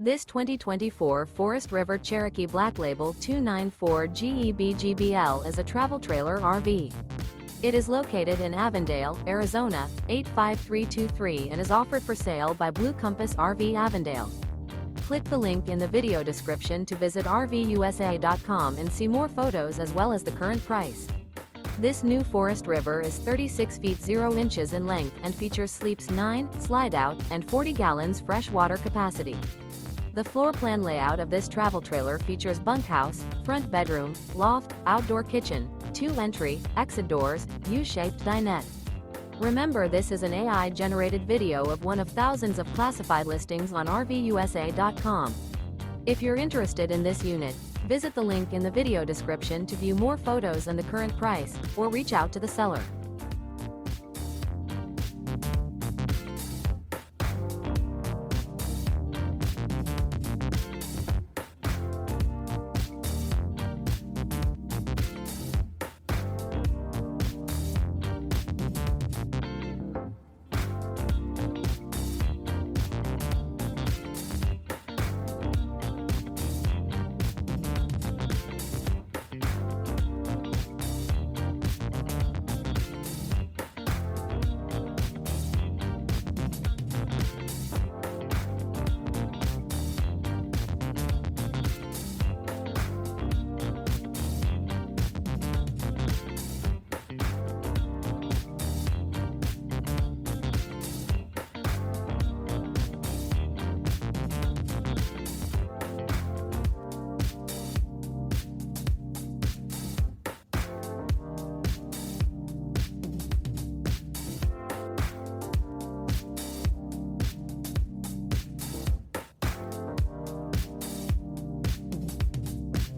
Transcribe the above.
This 2024 Forest River Cherokee Black Label 294GEBGBL is a travel trailer RV. It is located in Avondale, Arizona, 85323 and is offered for sale by Blue Compass RV Avondale. Click the link in the video description to visit RVUSA.com and see more photos as well as the current price. This new Forest River is 36 feet 0 inches in length and features sleeps 9, slide-out, and 40 gallons fresh water capacity. The floor plan layout of this travel trailer features bunkhouse, front bedroom, loft, outdoor kitchen, 2 entry, exit doors, U-shaped dinette. Remember, this is an AI-generated video of one of thousands of classified listings on RVUSA.com. If you're interested in this unit, visit the link in the video description to view more photos and the current price, or reach out to the seller.